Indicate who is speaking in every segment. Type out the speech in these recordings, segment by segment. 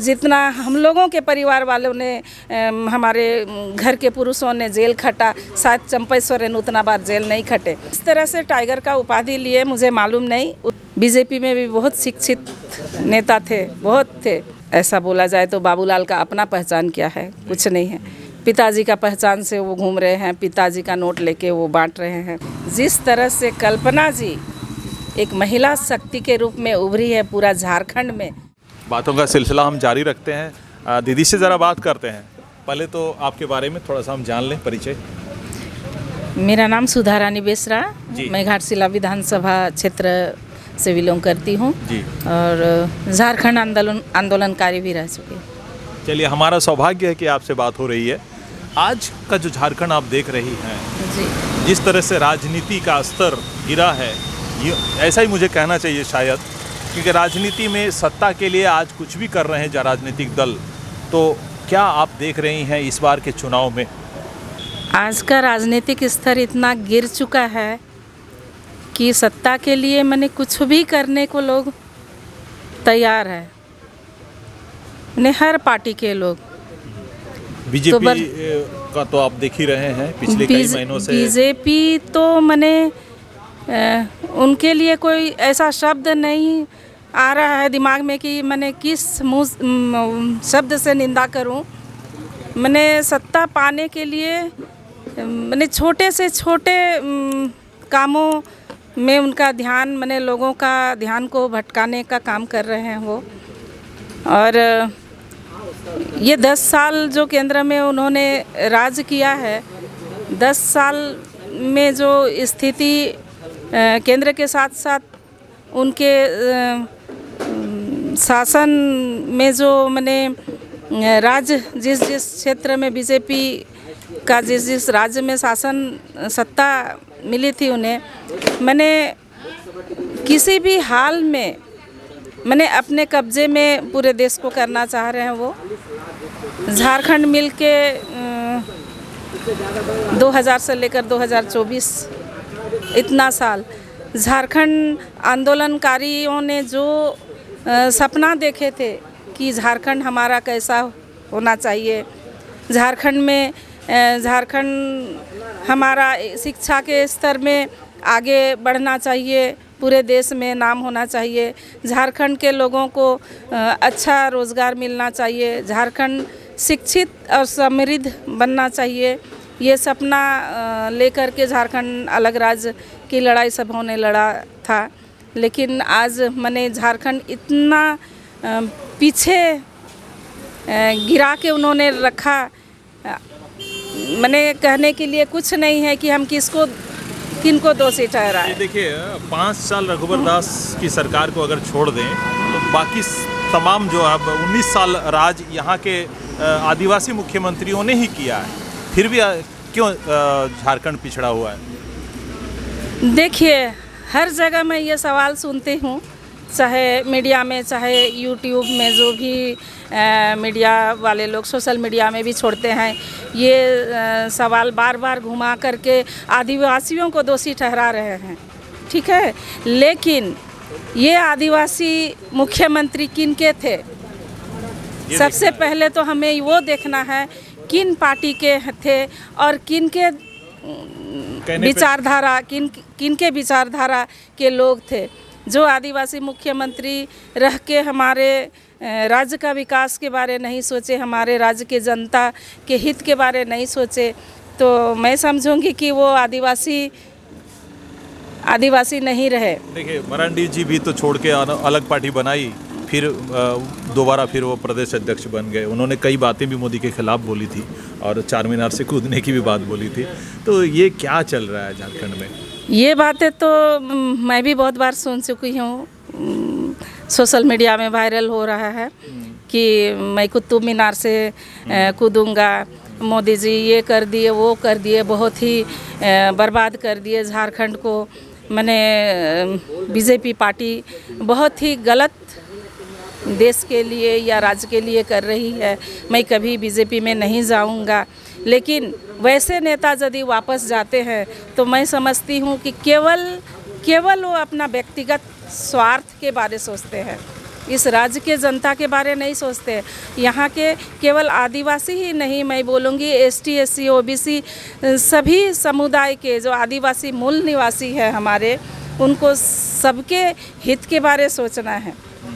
Speaker 1: जितना हम लोगों के परिवार वालों ने हमारे घर के पुरुषों ने जेल खटा, शायद चंपा सोरेन उतना बार जेल नहीं खटे। इस तरह से टाइगर का उपाधि लिए मुझे मालूम नहीं। बीजेपी में भी बहुत शिक्षित नेता थे, बहुत थे। ऐसा बोला जाए तो बाबूलाल का अपना पहचान क्या है? कुछ नहीं है। पिताजी का पहचान से वो घूम रहे हैं, पिताजी का नोट लेके वो बांट रहे हैं। जिस तरह से कल्पना जी एक महिला शक्ति के रूप में उभरी है पूरा झारखंड में।
Speaker 2: बातों का सिलसिला हम जारी रखते हैं। दीदी से ज़रा बात करते हैं। पहले तो आपके बारे में थोड़ा सा हम जान लें, परिचय।
Speaker 1: मेरा नाम सुधा रानी बेसरा, मैं घाटशिला विधानसभा क्षेत्र से बिलोंग करती हूँ और झारखंड आंदोलनकारी भी रह चुकी हूँ।
Speaker 2: चलिए, हमारा सौभाग्य है कि आपसे बात हो रही है। आज का जो झारखंड आप देख रही हैं
Speaker 1: जी, जिस
Speaker 2: तरह से राजनीति का स्तर गिरा है, ये ऐसा ही मुझे कहना चाहिए शायद, क्योंकि राजनीति में सत्ता के लिए आज कुछ भी कर रहे हैं राजनीतिक दल। तो क्या आप देख रही हैं इस बार के चुनाव में?
Speaker 1: आज का राजनीतिक स्तर इतना गिर चुका है कि सत्ता के लिए मैंने कुछ भी करने को लोग तैयार है, हर पार्टी के लोग।
Speaker 2: बीजेपी का तो आप देख ही रहे हैं पिछले कई महीनों से।
Speaker 1: बीजेपी तो मैंने उनके लिए कोई ऐसा शब्द नहीं आ रहा है दिमाग में कि मैंने किस शब्द से निंदा करूं। मैंने सत्ता पाने के लिए मैंने छोटे से छोटे कामों में उनका ध्यान, मैंने लोगों का ध्यान को भटकाने का काम कर रहे हैं वो। और ये 10 साल जो केंद्र में उन्होंने राज किया है, 10 साल में जो स्थिति केंद्र के साथ साथ उनके शासन में जो मैंने राज्य जिस क्षेत्र में बीजेपी का जिस राज्य में शासन सत्ता मिली थी उन्हें, मैंने किसी भी हाल में मैंने अपने कब्जे में पूरे देश को करना चाह रहे हैं वो। झारखंड मिलके 2000 से लेकर 2024 इतना साल झारखंड आंदोलनकारियों ने जो सपना देखे थे कि झारखंड हमारा कैसा होना चाहिए, झारखंड हमारा शिक्षा के स्तर में आगे बढ़ना चाहिए, पूरे देश में नाम होना चाहिए, झारखंड के लोगों को अच्छा रोज़गार मिलना चाहिए, झारखंड शिक्षित और समृद्ध बनना चाहिए। ये सपना लेकर के झारखंड अलग राज्य की लड़ाई सबों ने लड़ा था। लेकिन आज मैंने झारखंड इतना पीछे गिरा के उन्होंने रखा, मैंने कहने के लिए कुछ नहीं है कि हम किनको दोषी ठहराएं।
Speaker 2: देखिए, 5 साल रघुवर दास की सरकार को अगर छोड़ दें तो बाकी तमाम जो अब 19 साल राज यहाँ के आदिवासी मुख्यमंत्रियों ने ही किया है, फिर भी क्यों झारखंड पिछड़ा हुआ है?
Speaker 1: देखिए, हर जगह मैं ये सवाल सुनती हूँ, चाहे मीडिया में, चाहे यूट्यूब में, जो भी मीडिया वाले लोग सोशल मीडिया में भी छोड़ते हैं, ये सवाल बार बार घुमा करके आदिवासियों को दोषी ठहरा रहे हैं। ठीक है, लेकिन ये आदिवासी मुख्यमंत्री किन के थे? सबसे पहले तो हमें वो देखना है किन पार्टी के थे और किन के विचारधारा, किन के विचारधारा के लोग थे। जो आदिवासी मुख्यमंत्री रह के हमारे राज्य का विकास के बारे नहीं सोचे, हमारे राज्य के जनता के हित के बारे नहीं सोचे, तो मैं समझूंगी कि वो आदिवासी नहीं रहे।
Speaker 2: देखिए, मरांडी जी भी तो छोड़ के अलग पार्टी बनाई, फिर दोबारा फिर वो प्रदेश अध्यक्ष बन गए। उन्होंने कई बातें भी मोदी के खिलाफ बोली थी और चार मीनार से कूदने की भी बात बोली थी। तो ये क्या चल रहा है झारखंड में?
Speaker 1: ये बातें तो मैं भी बहुत बार सुन चुकी हूँ, सोशल मीडिया में वायरल हो रहा है कि मैं कुतुब मीनार से कूदूंगा, मोदी जी ये कर दिए, वो कर दिए, बहुत ही बर्बाद कर दिए झारखंड को। मैंने बीजेपी पार्टी बहुत ही गलत देश के लिए या राज्य के लिए कर रही है। मैं कभी बीजेपी में नहीं जाऊंगा, लेकिन वैसे नेता यदि वापस जाते हैं तो मैं समझती हूँ कि केवल वो अपना व्यक्तिगत स्वार्थ के बारे सोचते हैं। इस राज्य के जनता के बारे नहीं सोचते। यहाँ के केवल आदिवासी ही नहीं, मैं बोलूँगी ST SC OBC सभी समुदाय के जो आदिवासी मूल निवासी है हमारे, उनको सबके हित के बारे सोचना है।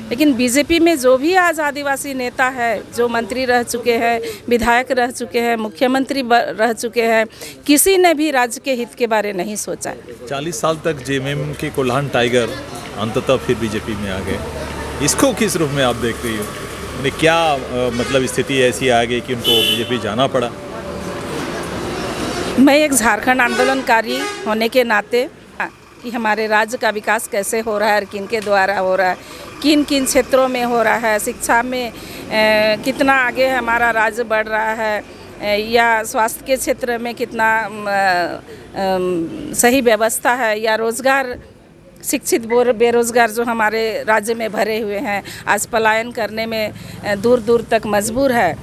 Speaker 1: लेकिन बीजेपी में जो भी आज आदिवासी नेता है, जो मंत्री रह चुके हैं, विधायक रह चुके हैं, मुख्यमंत्री रह चुके हैं, किसी ने भी राज्य के हित के बारे नहीं सोचा।
Speaker 2: 40 साल तक JMM के कोल्हान टाइगर अंततः फिर बीजेपी में आ गए, इसको किस रूप में आप देख रही हो? यानी क्या मतलब स्थिति ऐसी आ गई कि उनको बीजेपी जाना पड़ा?
Speaker 1: मैं एक झारखंड आंदोलनकारी होने के नाते कि हमारे राज्य का विकास कैसे हो रहा है और किन के द्वारा हो रहा है, किन किन क्षेत्रों में हो रहा है, शिक्षा में कितना आगे हमारा राज्य बढ़ रहा है, या स्वास्थ्य के क्षेत्र में कितना सही व्यवस्था है, या रोज़गार, शिक्षित बेरोज़गार जो हमारे राज्य में भरे हुए हैं, आज पलायन करने में दूर दूर तक मजबूर है।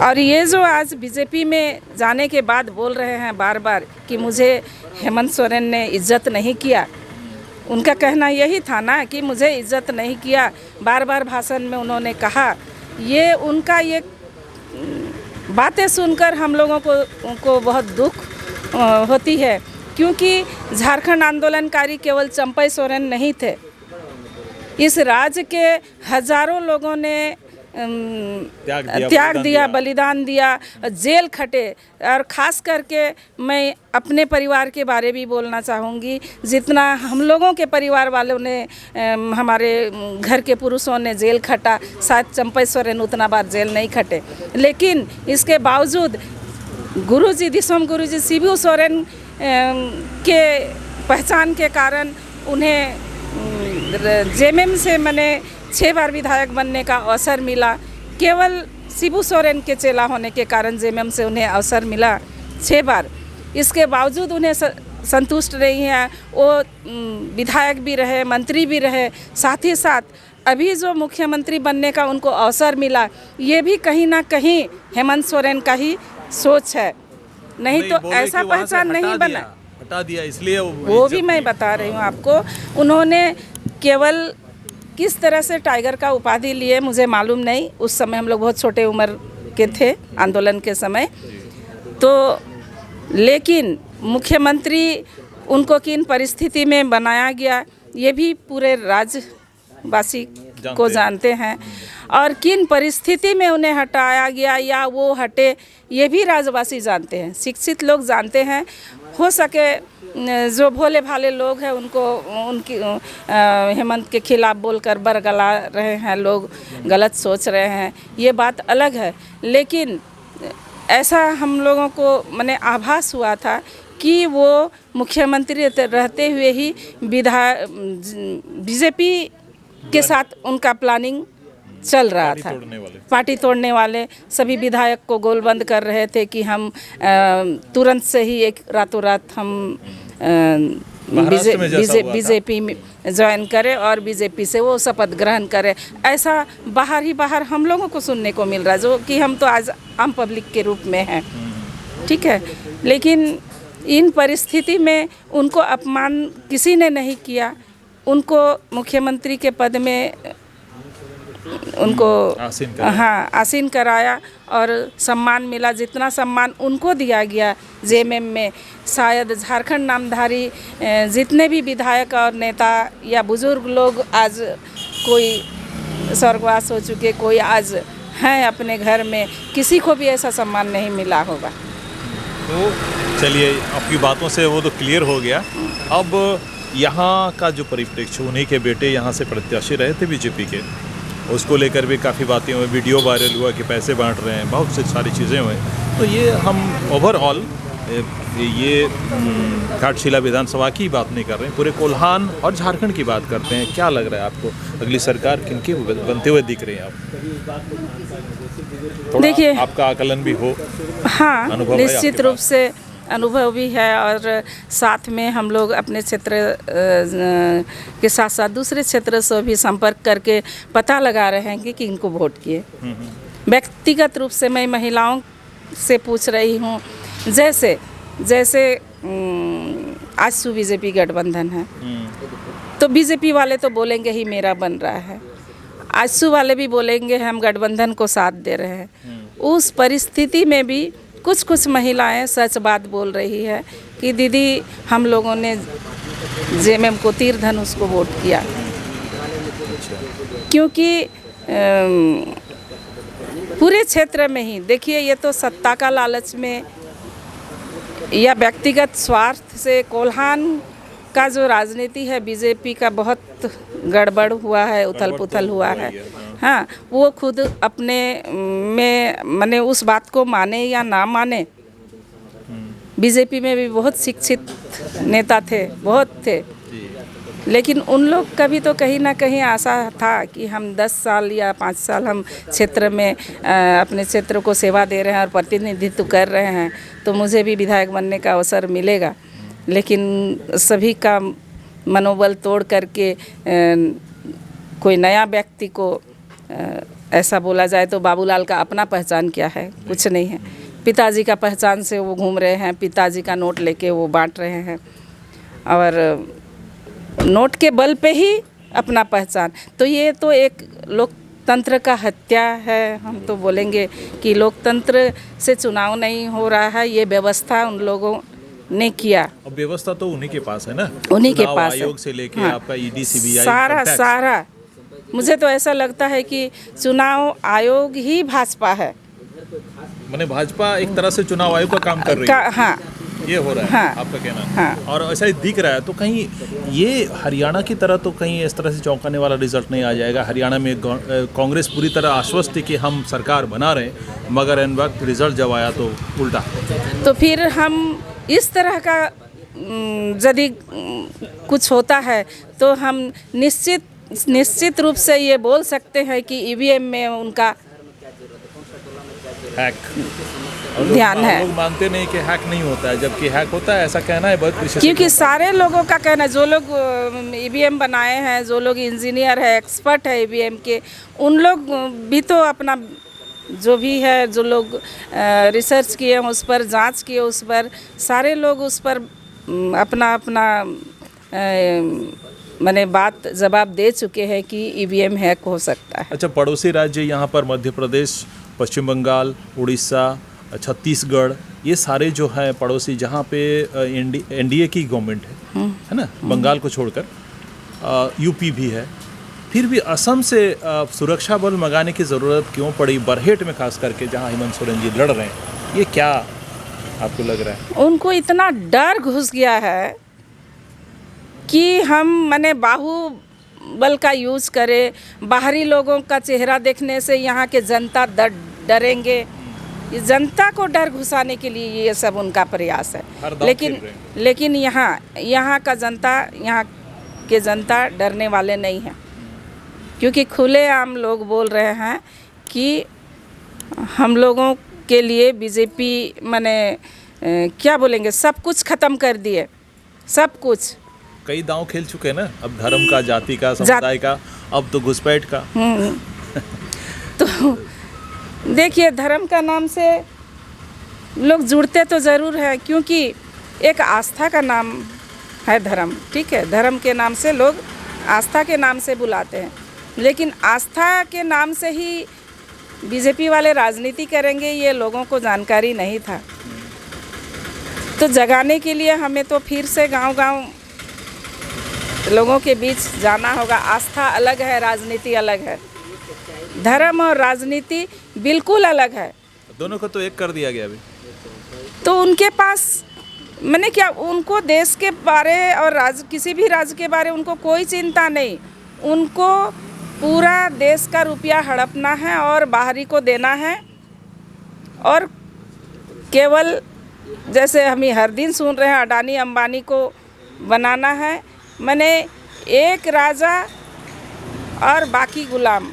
Speaker 1: और ये जो आज बीजेपी में जाने के बाद बोल रहे हैं बार बार कि मुझे हेमंत सोरेन ने इज्जत नहीं किया, उनका कहना यही था ना कि मुझे इज्जत नहीं किया, बार बार भाषण में उन्होंने कहा। ये उनका ये बातें सुनकर हम लोगों को बहुत दुख होती है, क्योंकि झारखंड आंदोलनकारी केवल चंपई सोरेन नहीं थे। इस राज्य के हजारों लोगों ने त्याग दिया, बलिदान दिया, जेल खटे। और ख़ास करके मैं अपने परिवार के बारे भी बोलना चाहूँगी। जितना हम लोगों के परिवार वालों ने, हमारे घर के पुरुषों ने जेल खटा, शायद चंपई सोरेन उतना बार जेल नहीं खटे। लेकिन इसके बावजूद गुरुजी, दिसोम गुरुजी शिबू सोरेन के पहचान के कारण उन्हें JMM से मैंने 6 बार विधायक बनने का अवसर मिला। केवल शिबू सोरेन के चेला होने के कारण JMM से उन्हें अवसर मिला 6 बार। इसके बावजूद उन्हें संतुष्ट नहीं है, वो विधायक भी रहे, मंत्री भी रहे, साथ ही साथ अभी जो मुख्यमंत्री बनने का उनको अवसर मिला, ये भी कहीं ना कहीं हेमंत सोरेन का ही सोच है। नहीं तो ऐसा पहचान नहीं बना,
Speaker 2: हटा दिया, इसलिए
Speaker 1: वो भी मैं बता रही हूँ आपको। उन्होंने केवल किस तरह से टाइगर का उपाधि लिए मुझे मालूम नहीं, उस समय हम लोग बहुत छोटे उम्र के थे आंदोलन के समय। तो लेकिन मुख्यमंत्री उनको किन परिस्थिति में बनाया गया, ये भी पूरे राज्यवासी को जानते हैं। और किन परिस्थिति में उन्हें हटाया गया या वो हटे, ये भी राज्यवासी जानते हैं, शिक्षित लोग जानते हैं। हो सके जो भोले भाले लोग हैं उनको उनकी हेमंत के खिलाफ बोलकर बरगला रहे हैं, लोग गलत सोच रहे हैं, ये बात अलग है। लेकिन ऐसा हम लोगों को माने आभास हुआ था कि वो मुख्यमंत्री रहते हुए ही बीजेपी के साथ उनका प्लानिंग चल रहा था। पार्टी तोड़ने वाले सभी विधायक को गोलबंद कर रहे थे कि हम तुरंत से ही एक रातों रात हम बीजेपी में ज्वाइन करें और बीजेपी से वो शपथ ग्रहण करें। ऐसा बाहर ही बाहर हम लोगों को सुनने को मिल रहा है, जो कि हम तो आज आम पब्लिक के रूप में हैं, ठीक है। लेकिन इन परिस्थिति में उनको अपमान किसी ने नहीं किया, उनको मुख्यमंत्री के पद में उनको आसीन कराया और सम्मान मिला। जितना सम्मान उनको दिया गया JMM में, शायद झारखंड नामधारी जितने भी विधायक और नेता या बुजुर्ग लोग आज कोई स्वर्गवास हो चुके, कोई आज हैं अपने घर में, किसी को भी ऐसा सम्मान नहीं मिला होगा।
Speaker 2: तो चलिए, आपकी बातों से वो तो क्लियर हो गया। अब यहाँ का जो परिप्रेक्ष्य, उन्हीं के बेटे यहाँ से प्रत्याशी रहे थे बीजेपी के, उसको लेकर भी काफ़ी बातें हुई, वीडियो वायरल हुआ कि पैसे बांट रहे हैं, बहुत सी सारी चीज़ें हुई। तो ये हम ओवरऑल ये घाटशिला विधानसभा की बात नहीं कर रहे हैं, पूरे कोल्हान और झारखंड की बात करते हैं। क्या लग रहा है आपको, अगली सरकार किनकी बनते हुए दिख रही है आप?
Speaker 1: देखिए,
Speaker 2: आपका आकलन भी हो।
Speaker 1: हाँ, निश्चित रूप से अनुभव भी है, और साथ में हम लोग अपने क्षेत्र के साथ साथ दूसरे क्षेत्र से भी संपर्क करके पता लगा रहे हैं कि किनको वोट किए। व्यक्तिगत रूप से मैं महिलाओं से पूछ रही हूँ, जैसे आज BJP गठबंधन है, तो बीजेपी वाले तो बोलेंगे ही मेरा बन रहा है, आजसू वाले भी बोलेंगे हम गठबंधन को साथ दे रहे हैं। उस परिस्थिति में भी कुछ कुछ महिलाएं सच बात बोल रही है कि दीदी हम लोगों ने जेएमएम को तीर धनुष को वोट किया, क्योंकि पूरे क्षेत्र में ही देखिए, ये तो सत्ता का लालच में या व्यक्तिगत स्वार्थ से कोल्हान का जो राजनीति है बीजेपी का बहुत गड़बड़ हुआ है, उथल पुथल हुआ है। हाँ, वो खुद अपने में माने उस बात को माने या ना माने, बीजेपी में भी बहुत शिक्षित नेता थे, बहुत थे, लेकिन उन लोग का भी तो कहीं ना कहीं आशा था कि हम 10 साल या 5 साल हम क्षेत्र में अपने क्षेत्र को सेवा दे रहे हैं और प्रतिनिधित्व कर रहे हैं, तो मुझे भी विधायक बनने का अवसर मिलेगा। लेकिन सभी का मनोबल तोड़ करके कोई नया व्यक्ति को ऐसा बोला जाए तो बाबूलाल का अपना पहचान क्या है? कुछ नहीं है। पिताजी का पहचान से वो घूम रहे हैं, पिताजी का नोट लेके वो बांट रहे हैं और नोट के बल पे ही अपना पहचान। तो ये तो एक लोकतंत्र का हत्या है। हम तो बोलेंगे कि लोकतंत्र से चुनाव नहीं हो रहा है, ये व्यवस्था उन लोगों ने किया।
Speaker 2: अब व्यवस्था तो उन्हीं के पास है ना,
Speaker 1: उन्हीं के पास
Speaker 2: आयोग से लेके आपका ईडी सीबीआई
Speaker 1: सारा मुझे तो ऐसा लगता है कि चुनाव आयोग ही भाजपा है।
Speaker 2: माने भाजपा एक तरह से चुनाव आयोग का काम कर रही है।
Speaker 1: हाँ,
Speaker 2: ये हो रहा है।
Speaker 1: हाँ,
Speaker 2: आपका कहना है।
Speaker 1: हाँ।
Speaker 2: और ऐसा ही दिख रहा है, तो कहीं ये हरियाणा की तरह तो कहीं इस तरह से चौंकाने वाला रिजल्ट नहीं आ जाएगा? हरियाणा में कांग्रेस पूरी तरह आश्वस्त थी कि हम सरकार बना रहे हैं, मगर इन वक्त रिजल्ट जब आया तो उल्टा।
Speaker 1: तो फिर हम इस तरह का यदि कुछ होता है तो हम निश्चित रूप से ये बोल सकते हैं कि ईवीएम में उनका
Speaker 2: हैक
Speaker 1: ध्यान है।
Speaker 2: लोग मानते नहीं कि हैक नहीं होता है, जबकि हैक होता है, ऐसा कहना है बहुत विशेष।
Speaker 1: क्योंकि सारे लोगों का कहना, जो लोग ईवीएम बनाए हैं, जो लोग इंजीनियर है, एक्सपर्ट है ईवीएम के, उन लोग भी तो अपना जो भी है, जो लोग रिसर्च किए हैं उस पर, जांच किए उस पर, सारे लोग उस पर अपना माने बात जवाब दे चुके हैं कि ईवीएम हैक हो सकता है।
Speaker 2: अच्छा, पड़ोसी राज्य यहाँ पर मध्य प्रदेश, पश्चिम बंगाल, उड़ीसा, छत्तीसगढ़, ये सारे जो है पड़ोसी जहाँ पे एनडीए की गवर्नमेंट है ना, बंगाल को छोड़कर, यूपी भी है, फिर भी असम से सुरक्षा बल मंगाने की ज़रूरत क्यों पड़ी? बरहेट में खास करके जहाँ हेमंत सोरेन जी लड़ रहे हैं, ये क्या आपको लग रहा है?
Speaker 1: उनको इतना डर घुस गया है कि हम माने बाहुबल का यूज़ करें, बाहरी लोगों का चेहरा देखने से यहाँ के जनता डरेंगे। जनता को डर घुसाने के लिए ये सब उनका प्रयास है। लेकिन यहाँ का जनता, यहाँ के जनता डरने वाले नहीं हैं, क्योंकि खुलेआम लोग बोल रहे हैं कि हम लोगों के लिए बीजेपी माने क्या बोलेंगे, सब कुछ ख़त्म कर दिए, सब कुछ।
Speaker 2: कई दांव खेल चुके हैं ना, अब धर्म का, जाति का, समुदाय का, अब तो घुसपैठ का।
Speaker 1: तो देखिए, धर्म का नाम से लोग जुड़ते तो ज़रूर हैं, क्योंकि एक आस्था का नाम है धर्म, ठीक है? धर्म के नाम से लोग आस्था के नाम से बुलाते हैं, लेकिन आस्था के नाम से ही बीजेपी वाले राजनीति करेंगे, ये लोगों को जानकारी नहीं था। तो जगाने के लिए हमें तो फिर से गांव-गांव लोगों के बीच जाना होगा। आस्था अलग है, राजनीति अलग है, धर्म और राजनीति बिल्कुल अलग है।
Speaker 2: दोनों को तो एक कर दिया गया अभी।
Speaker 1: तो उनके पास मैंने क्या, उनको देश के बारे और किसी भी राज्य के बारे उनको कोई चिंता नहीं। उनको पूरा देश का रुपया हड़पना है और बाहरी को देना है, और केवल जैसे हम हर दिन सुन रहे हैं अडानी अंबानी को बनाना है। मैंने एक राजा और बाकी गुलाम,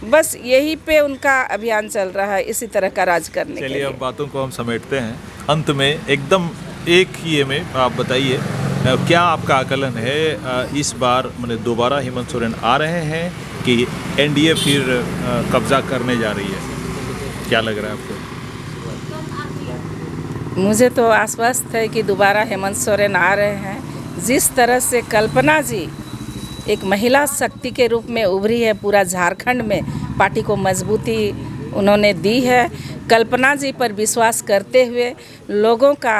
Speaker 1: बस यही पे उनका अभियान चल रहा है, इसी तरह का राज करने के लिए।
Speaker 2: चलिए, अब बातों को हम समेटते हैं। अंत में एकदम एक ही में आप बताइए, क्या आपका आकलन है, इस बार मैंने दोबारा हेमंत सोरेन आ रहे हैं कि एनडीए फिर कब्जा करने जा रही है? क्या लग रहा है आपको?
Speaker 1: मुझे तो आश्वस्त है कि दोबारा हेमंत सोरेन आ रहे हैं। जिस तरह से कल्पना जी एक महिला शक्ति के रूप में उभरी है। पूरा झारखंड में पार्टी को मजबूती उन्होंने दी है। कल्पना जी पर विश्वास करते हुए लोगों का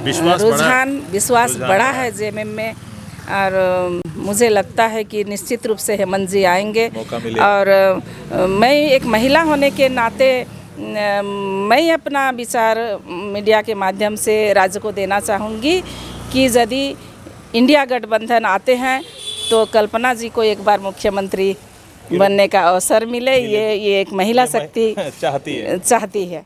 Speaker 1: विश्वास बढ़ा है जेएमएम में। और मुझे लगता है कि निश्चित रूप से हेमंत जी आएंगे। और मैं एक महिला होने के नाते मैं अपना विचार मीडिया के माध्यम से राज्य को देना चाहूँगी कि यदि इंडिया गठबंधन आते हैं तो कल्पना जी को एक बार मुख्यमंत्री बनने का अवसर मिले। ये एक महिला शक्ति चाहती है।